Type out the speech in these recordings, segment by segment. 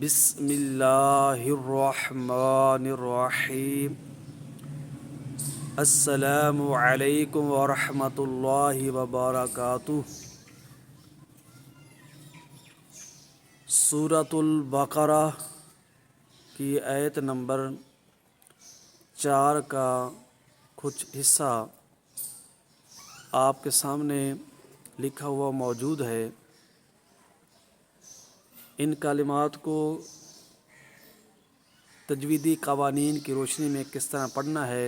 بسم اللہ الرحمن الرحیم السلام علیکم ورحمۃ اللہ وبرکاتہ۔ سورۃ البقرہ کی آیت نمبر 4 کا کچھ حصہ آپ کے سامنے لکھا ہوا موجود ہے۔ ان کلمات کو تجویدی قوانین کی روشنی میں کس طرح پڑھنا ہے،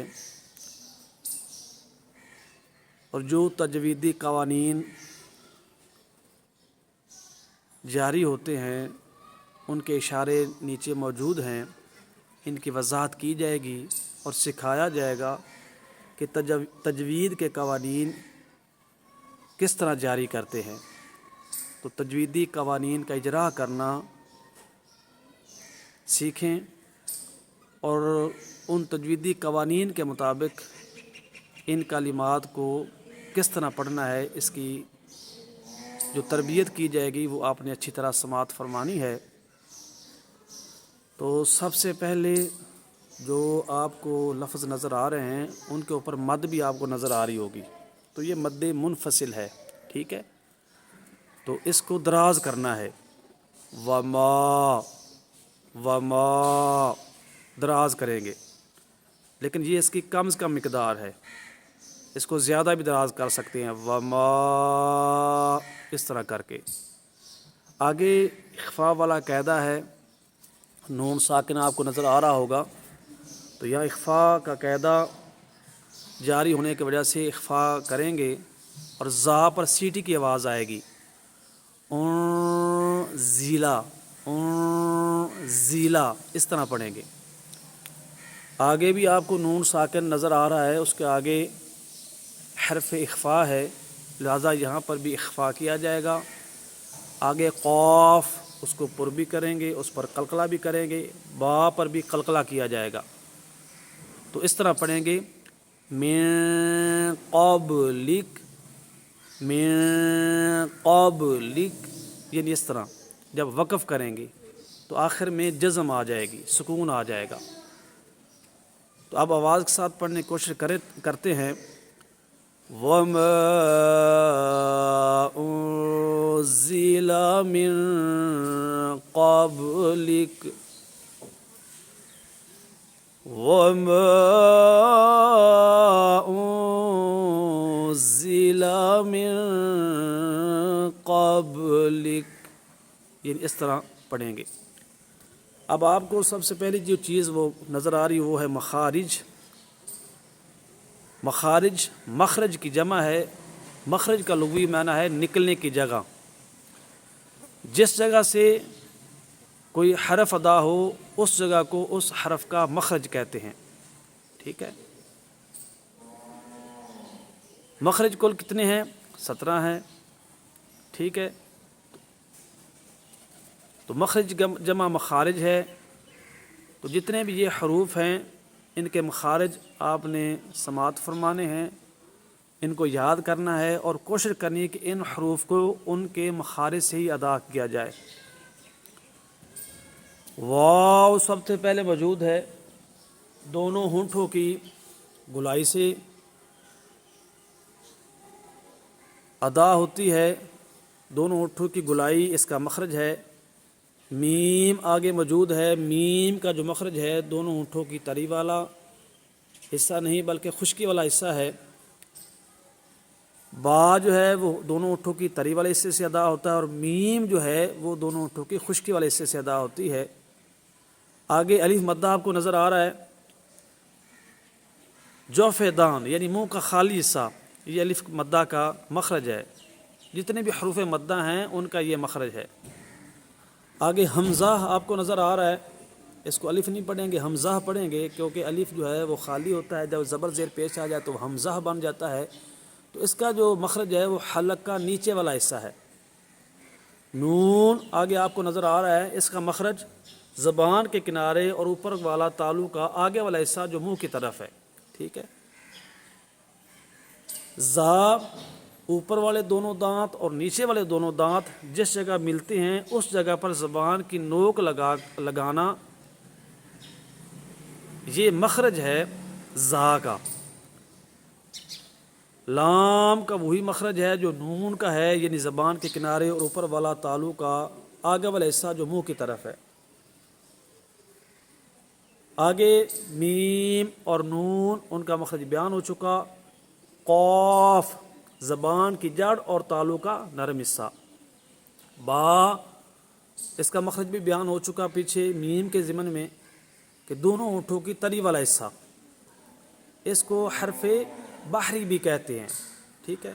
اور جو تجویدی قوانین جاری ہوتے ہیں ان کے اشارے نیچے موجود ہیں، ان کی وضاحت کی جائے گی اور سکھایا جائے گا کہ تجوید کے قوانین کس طرح جاری کرتے ہیں۔ تو تجویدی قوانین کا اجرا کرنا سیکھیں اور ان تجویدی قوانین کے مطابق ان کلمات کو کس طرح پڑھنا ہے، اس کی جو تربیت کی جائے گی وہ آپ نے اچھی طرح سماعت فرمانی ہے۔ تو سب سے پہلے جو آپ کو لفظ نظر آ رہے ہیں ان کے اوپر مد بھی آپ کو نظر آ رہی ہوگی، تو یہ مد منفصل ہے، ٹھیک ہے۔ تو اس کو دراز کرنا ہے، وما دراز کریں گے، لیکن یہ اس کی کم از کم مقدار ہے، اس کو زیادہ بھی دراز کر سکتے ہیں، وما اس طرح کر کے۔ آگے اخفاء والا قاعدہ ہے، نون ساکنہ آپ کو نظر آ رہا ہوگا، تو یہاں اخفاء کا قاعدہ جاری ہونے کی وجہ سے اخفاء کریں گے اور زا پر سیٹی کی آواز آئے گی، زیلا اس طرح پڑھیں گے۔ آگے بھی آپ کو نون ساکن نظر آ رہا ہے، اس کے آگے حرف اخفاء ہے، لہذا یہاں پر بھی اخفاء کیا جائے گا۔ آگے قاف اس کو پر بھی کریں گے، اس پر قلقلہ بھی کریں گے، با پر بھی قلقلہ کیا جائے گا۔ تو اس طرح پڑھیں گے، من قبلک، یعنی اس طرح جب وقف کریں گے تو آخر میں جزم آ جائے گی، سکون آ جائے گا۔ تو اب آواز کے ساتھ پڑھنے کی کوشش کرتے ہیں، وَمَا أُنزِلَ مِن قَبْلِكَ وَمَا أُنزِلَ مِن قَبْلِكَ، یعنی اس طرح پڑھیں گے۔ اب آپ کو سب سے پہلی جو چیز وہ نظر آ رہی وہ ہے مخارج۔ مخرج کی جمع ہے، مخرج کا لغوی معنی ہے نکلنے کی جگہ، جس جگہ سے کوئی حرف ادا ہو اس جگہ کو اس حرف کا مخرج کہتے ہیں، ٹھیک ہے۔ مخرج کل کتنے ہیں؟ 17 ہیں، ٹھیک ہے۔ تو مخرج جمع مخارج ہے، تو جتنے بھی یہ حروف ہیں ان کے مخارج آپ نے سماعت فرمانے ہیں، ان کو یاد کرنا ہے اور کوشش کرنی ہے کہ ان حروف کو ان کے مخارج سے ہی ادا کیا جائے۔ واو سب سے پہلے موجود ہے، دونوں ہونٹوں کی گلائی سے ادا ہوتی ہے، دونوں ہونٹوں کی گلائی اس کا مخرج ہے۔ میم آگے موجود ہے، میم کا جو مخرج ہے دونوں ہونٹوں کی تری والا حصہ نہیں بلکہ خشکی والا حصہ ہے۔ با جو ہے وہ دونوں ہونٹوں کی تری والے حصے سے ادا ہوتا ہے، اور میم جو ہے وہ دونوں ہونٹوں کی خشکی والے حصے سے ادا ہوتی ہے۔ آگے الف مدہ آپ کو نظر آ رہا ہے، جوف دان یعنی منہ کا خالی حصہ، یہ الف مدہ کا مخرج ہے، جتنے بھی حروف مدہ ہیں ان کا یہ مخرج ہے۔ آگے حمزہ آپ کو نظر آ رہا ہے، اس کو الف نہیں پڑھیں گے، حمزہ پڑھیں گے، کیونکہ الف جو ہے وہ خالی ہوتا ہے، جب زبر زیر پیش آ جائے تو حمزہ بن جاتا ہے، تو اس کا جو مخرج ہے وہ حلق کا نیچے والا حصہ ہے۔ نون آگے آپ کو نظر آ رہا ہے، اس کا مخرج زبان کے کنارے اور اوپر والا تالو کا آگے والا حصہ جو منہ کی طرف ہے، ٹھیک ہے۔ زا اوپر والے دونوں دانت اور نیچے والے دونوں دانت جس جگہ ملتے ہیں اس جگہ پر زبان کی نوک لگانا، یہ مخرج ہے زا کا۔ لام کا وہی مخرج ہے جو نون کا ہے، یعنی زبان کے کنارے اور اوپر والا تالو کا آگے والا حصہ جو منہ کی طرف ہے۔ آگے میم اور نون ان کا مخرج بیان ہو چکا۔ قاف زبان کی جڑ اور تالو کا نرم حصہ۔ با اس کا مخرج بھی بیان ہو چکا پیچھے میم کے ضمن میں کہ دونوں ہونٹوں کی تلی والا حصہ، اس کو حرف بحری بھی کہتے ہیں، ٹھیک ہے۔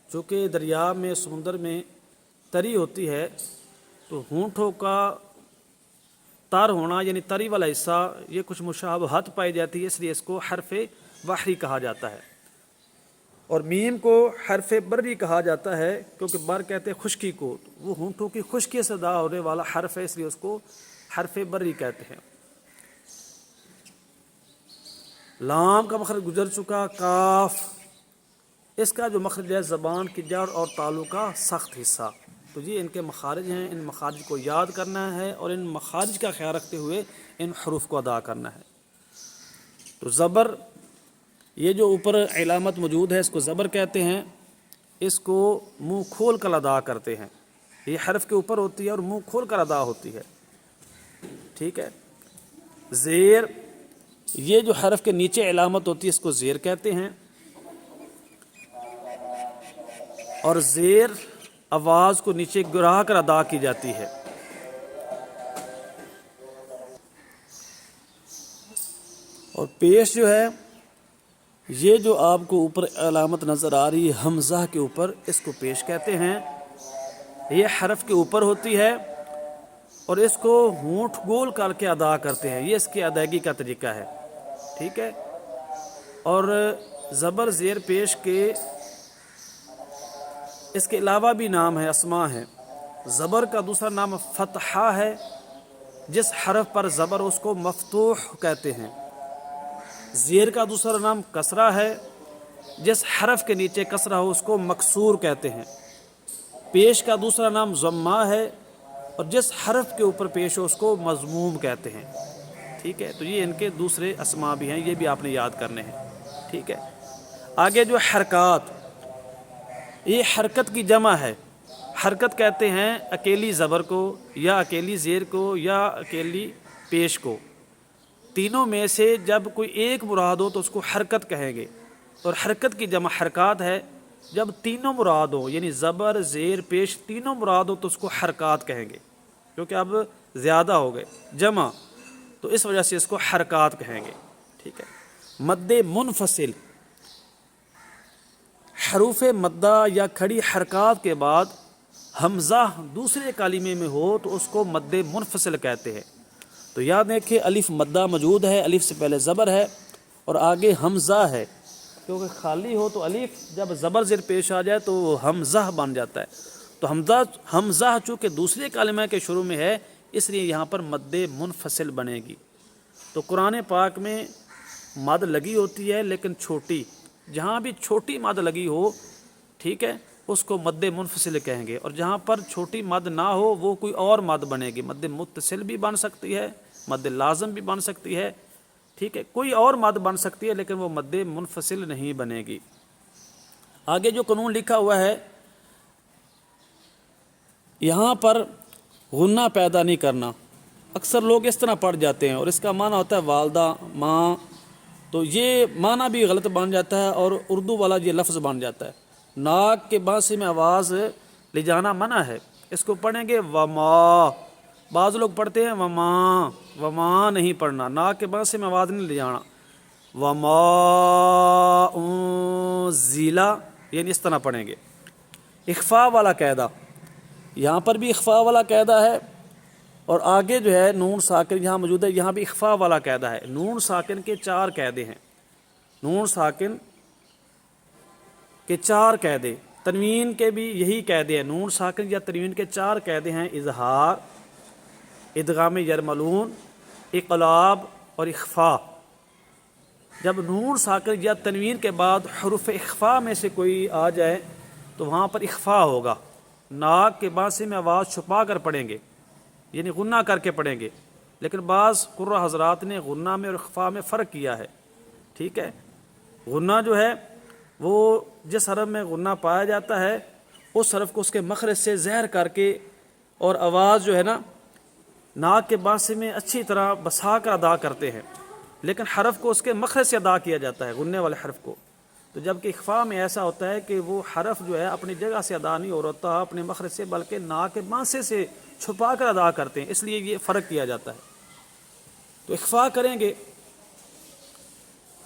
چونکہ دریا میں سمندر میں تری ہوتی ہے تو ہونٹوں کا تر ہونا یعنی تری والا حصہ یہ کچھ مشابہت پائی جاتی ہے، اس لیے اس کو حرف بحری کہا جاتا ہے۔ اور میم کو حرف بری کہا جاتا ہے کیونکہ بر کہتے ہیں خشکی کو، وہ ہونٹوں کی خشکی سے ادا ہونے والا حرف ہے، اس لیے اس کو حرف بری کہتے ہیں۔ لام کا مخرج گزر چکا۔ کاف اس کا جو مخرج ہے زبان کی جڑ اور تالو کا سخت حصہ۔ تو یہ ان کے مخارج ہیں، ان مخارج کو یاد کرنا ہے اور ان مخارج کا خیال رکھتے ہوئے ان حروف کو ادا کرنا ہے۔ تو زبر، یہ جو اوپر علامت موجود ہے اس کو زبر کہتے ہیں، اس کو منہ کھول کر ادا کرتے ہیں، یہ حرف کے اوپر ہوتی ہے اور منہ کھول کر ادا ہوتی ہے، ٹھیک ہے۔ زیر، یہ جو حرف کے نیچے علامت ہوتی ہے اس کو زیر کہتے ہیں، اور زیر آواز کو نیچے گرا کر ادا کی جاتی ہے۔ اور پیش جو ہے، یہ جو آپ کو اوپر علامت نظر آ رہی ہے حمزہ کے اوپر، اس کو پیش کہتے ہیں، یہ حرف کے اوپر ہوتی ہے اور اس کو ہونٹ گول کر کے ادا کرتے ہیں، یہ اس کی ادائیگی کا طریقہ ہے، ٹھیک ہے۔ اور زبر زیر پیش کے اس کے علاوہ بھی نام ہے، اسماء ہیں۔ زبر کا دوسرا نام فتحہ ہے، جس حرف پر زبر اس کو مفتوح کہتے ہیں۔ زیر کا دوسرا نام کسرہ ہے، جس حرف کے نیچے کسرہ ہو اس کو مکسور کہتے ہیں۔ پیش کا دوسرا نام ضمہ ہے اور جس حرف کے اوپر پیش ہو اس کو مضموم کہتے ہیں، ٹھیک ہے۔ تو یہ ان کے دوسرے اسماء بھی ہیں، یہ بھی آپ نے یاد کرنے ہیں، ٹھیک ہے۔ آگے جو حرکات، یہ حرکت کی جمع ہے۔ حرکت کہتے ہیں اکیلی زبر کو یا اکیلی زیر کو یا اکیلی پیش کو، تینوں میں سے جب کوئی ایک مراد ہو تو اس کو حرکت کہیں گے، اور حرکت کی جمع حرکات ہے۔ جب تینوں مراد ہو یعنی زبر زیر پیش تینوں مراد ہو تو اس کو حرکات کہیں گے، کیونکہ اب زیادہ ہو گئے جمع، تو اس وجہ سے اس کو حرکات کہیں گے، ٹھیک ہے۔ مد منفصل، حروف مدہ یا کھڑی حرکات کے بعد حمزہ دوسرے کلمے میں ہو تو اس کو مد منفصل کہتے ہیں۔ تو یاد رکھیں الف مدہ موجود ہے، الف سے پہلے زبر ہے اور آگے حمزہ ہے، کیونکہ خالی ہو تو الف جب زبر زیر پیش آ جائے تو وہ حمزہ بن جاتا ہے۔ تو حمزہ چونکہ دوسرے کلمہ کے شروع میں ہے اس لیے یہاں پر مد منفصل بنے گی۔ تو قرآن پاک میں مد لگی ہوتی ہے لیکن چھوٹی، جہاں بھی چھوٹی مد لگی ہو، ٹھیک ہے، اس کو مد منفصل کہیں گے، اور جہاں پر چھوٹی مد نہ ہو وہ کوئی اور مد بنے گی، مد متصل بھی بن سکتی ہے، مد لازم بھی بن سکتی ہے، ٹھیک ہے، کوئی اور مد بن سکتی ہے لیکن وہ مد منفصل نہیں بنے گی۔ آگے جو قانون لکھا ہوا ہے، یہاں پر غنہ پیدا نہیں کرنا، اکثر لوگ اس طرح پڑھ جاتے ہیں اور اس کا معنی ہوتا ہے والدہ، ماں، تو یہ معنی بھی غلط بن جاتا ہے اور اردو والا یہ لفظ بن جاتا ہے۔ ناک کے بانسے میں آواز لے جانا منع ہے، اس کو پڑھیں گے وما، بعض لوگ پڑھتے ہیں وما، وما نہیں پڑھنا، ناک کے بانسے میں آواز نہیں لے جانا، وما انزلا یعنی اس طرح پڑھیں گے۔ اخفاء والا قاعدہ، یہاں پر بھی اخفاء والا قاعدہ ہے، اور آگے جو ہے نون ساکن یہاں موجود ہے، یہاں بھی اخفاء والا قاعدہ ہے۔ نون ساکن کے 4 قاعدے ہیں، نون ساکن کے 4 قاعدے، تنوین کے بھی یہی قاعدے ہیں۔ نون ساکن یا تنوین کے 4 قاعدے ہیں، اظہار، ادغام یرملون، اقلاب اور اخفاء۔ جب نون ساکن یا تنوین کے بعد حروف اخفاء میں سے کوئی آ جائے تو وہاں پر اخفا ہوگا، ناک کے بانسے میں آواز چھپا کر پڑھیں گے، یعنی غنہ کر کے پڑھیں گے، لیکن بعض قرہ حضرات نے غنہ میں اور اخفا میں فرق کیا ہے، ٹھیک ہے۔ غنہ جو ہے وہ جس حرف میں غنہ پایا جاتا ہے اس حرف کو اس کے مخرج سے زہر کر کے اور آواز جو ہے نا ناک کے بانسے میں اچھی طرح بسا کر ادا کرتے ہیں، لیکن حرف کو اس کے مخرج سے ادا کیا جاتا ہے، غننے والے حرف کو۔ تو جب کہ اخفا میں ایسا ہوتا ہے کہ وہ حرف جو ہے اپنی جگہ سے ادا نہیں ہو رہا اپنے مخرج سے، بلکہ ناک کے بانسے سے چھپا کر ادا کرتے ہیں، اس لیے یہ فرق کیا جاتا ہے۔ تو اخفا کریں گے،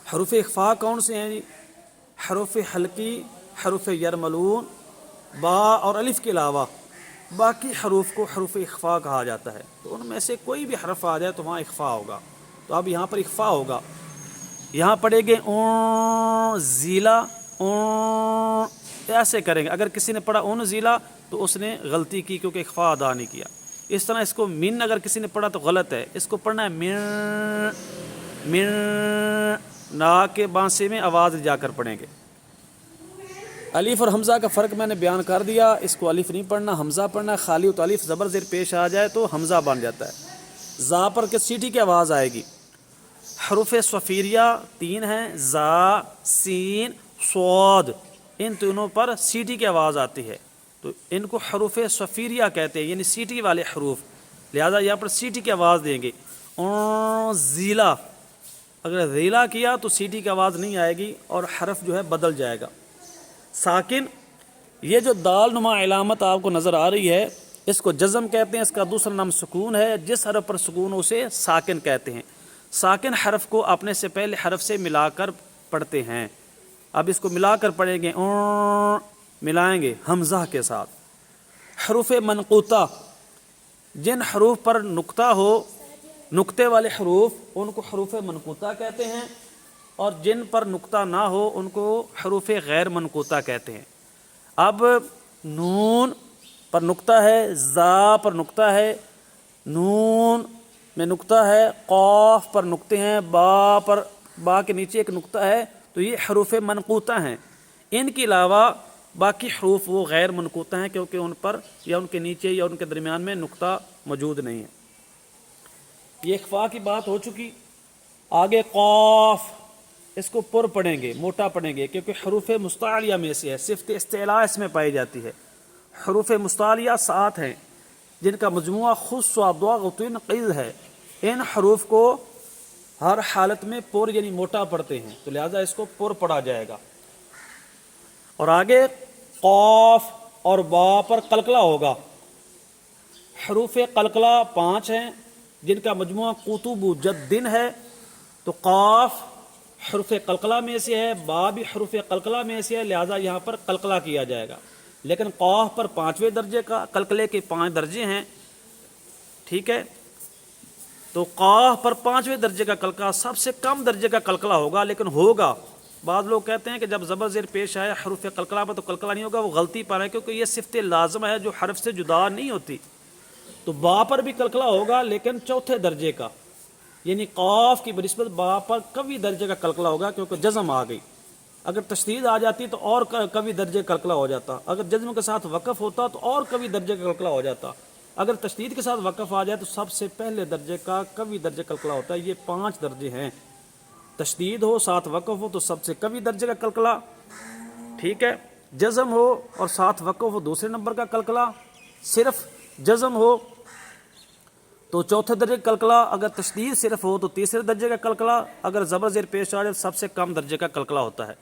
حروف اخفا کون سے ہیں؟ حروف حلقی، حروف یرملون، با اور الف کے علاوہ باقی حروف کو حروف اخفا کہا جاتا ہے۔ تو ان میں سے کوئی بھی حرف آ جائے تو وہاں اخفا ہوگا۔ تو اب یہاں پر اخفا ہوگا، یہاں پڑھیں گے اون زیلا، اون، ایسے کریں گے۔ اگر کسی نے پڑھا اون زیلا تو اس نے غلطی کی، کیونکہ اخفا ادا نہیں کیا۔ اس طرح اس کو من اگر کسی نے پڑھا تو غلط ہے، اس کو پڑھنا ہے من، من، ناک کے بانسے میں آواز جا کر پڑھیں گے۔ الف اور حمزہ کا فرق میں نے بیان کر دیا، اس کو الف نہیں پڑھنا، حمزہ پڑھنا ہے۔ خالی تو الف زبر زیر پیش آ جائے تو حمزہ بن جاتا ہے۔ زا پر کس سیٹی کی آواز آئے گی؟ حروف صفیریہ 3 ہیں، زا، سین، صاد، ان تینوں پر سیٹی کی آواز آتی ہے، تو ان کو حروف صفیریہ کہتے ہیں، یعنی سیٹی والے حروف، لہذا یہاں پر سیٹی کی آواز دیں گے۔ زیلا، اگر زیلا کیا تو سیٹی کی آواز نہیں آئے گی اور حرف جو ہے بدل جائے گا۔ ساکن، یہ جو دال نما علامت آپ کو نظر آ رہی ہے اس کو جزم کہتے ہیں، اس کا دوسرا نام سکون ہے، جس حرف پر سکون ہو اسے ساکن کہتے ہیں۔ ساکن حرف کو اپنے سے پہلے حرف سے ملا کر پڑھتے ہیں۔ اب اس کو ملا کر پڑھیں گے، ملائیں گے حمزہ کے ساتھ۔ حروف منقوطہ، جن حروف پر نقطہ ہو، نقطے والے حروف، ان کو حروف منقوطہ کہتے ہیں، اور جن پر نقطہ نہ ہو ان کو حروف غیر منقوطہ کہتے ہیں۔ اب نون پر نقطہ ہے، زا پر نقطہ ہے، نون میں نقطہ ہے، قاف پر نقطے ہیں، با کے نیچے ایک نقطہ ہے، تو یہ حروف منقوطہ ہیں۔ ان کے علاوہ باقی حروف وہ غیر منقوطہ ہیں، کیونکہ ان پر یا ان کے نیچے یا ان کے درمیان میں نقطہ موجود نہیں ہے۔ یہ اخفا کی بات ہو چکی۔ آگے قاف، اس کو پر پڑھیں گے، موٹا پڑھیں گے، کیونکہ حروف مستعلیہ میں سے ہے، صفت استعلاء اس میں پائی جاتی ہے۔ حروف مستعلیہ 7 ہیں جن کا مجموعہ خص و ضغط قیض ہے۔ ان حروف کو ہر حالت میں پر یعنی موٹا پڑھتے ہیں، تو لہذا اس کو پر پڑھا جائے گا۔ اور آگے قاف اور با پر قلقلہ ہوگا۔ حروف قلقلہ 5 ہیں جن کا مجموعہ قطب جد ہے، تو قاف حروف قلقلہ میں سے ہے، با بھی حروف قلقلہ میں سے ہے، لہذا یہاں پر قلقلہ کیا جائے گا۔ لیکن قاف پر 5ویں درجے کا، قلقلے کے 5 درجے ہیں، ٹھیک ہے۔ تو قاف پر 5ویں درجے کا قلقلہ سب سے کم درجے کا قلقلہ ہوگا، لیکن ہوگا۔ بعض لوگ کہتے ہیں کہ جب زبر زیر پیش آئے حروف قلقلہ پر تو قلقلہ نہیں ہوگا، وہ غلطی پر ہے، کیونکہ یہ صفت لازم ہے جو حرف سے جدا نہیں ہوتی۔ تو با پر بھی قلقلہ ہوگا لیکن 4تھے درجے کا، یعنی قاف کی بنسبت با پر قوی درجے کا قلقلہ ہوگا، کیونکہ جزم آ گئی۔ اگر تشدید آ جاتی تو اور قوی درجے کا قلقلہ ہو جاتا، اگر جزم کے ساتھ وقف ہوتا تو اور قوی درجے کا قلقلہ ہو جاتا، اگر تشدید کے ساتھ وقف آ جائے تو سب سے پہلے درجے کا قوی درجے کا قلقلہ ہوتا ہے۔ یہ 5 درجے ہیں، تشدید ہو، ساتھ وقف ہو تو سب سے قوی درجے کا قلقلہ، ٹھیک ہے۔ جزم ہو اور ساتھ وقف ہو دوسرے نمبر کا قلقلہ، صرف جزم ہو تو 4تھے درجے کا قلقلہ، اگر تشدید صرف ہو تو 3رے درجے کا قلقلہ، اگر زبر زیر پیش آ جائے سب سے کم درجے کا قلقلہ ہوتا ہے۔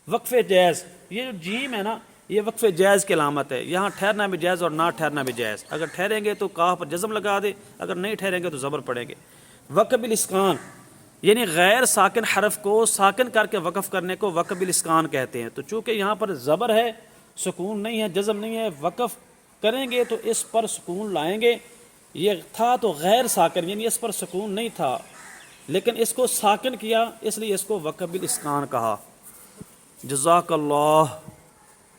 وقف جائز، یہ جو جیم ہے نا، یہ وقف جائز کی علامت ہے، یہاں ٹھہرنا بھی جائز اور نہ ٹھہرنا بھی جائز۔ اگر ٹھہریں گے تو کاف پر جزم لگا دے، اگر نہیں ٹھہریں گے تو زبر پڑیں گے۔ وقف بالاسکان، یعنی غیر ساکن حرف کو ساکن کر کے وقف کرنے کو وقف بالاسکان کہتے ہیں۔ تو چونکہ یہاں پر زبر ہے، سکون نہیں ہے، جزم نہیں ہے، وقف کریں گے تو اس پر سکون لائیں گے۔ یہ تھا تو غیر ساکن، یعنی اس پر سکون نہیں تھا، لیکن اس کو ساکن کیا، اس لیے اس کو وقف بالاسکان کہا۔ جزاک اللہ۔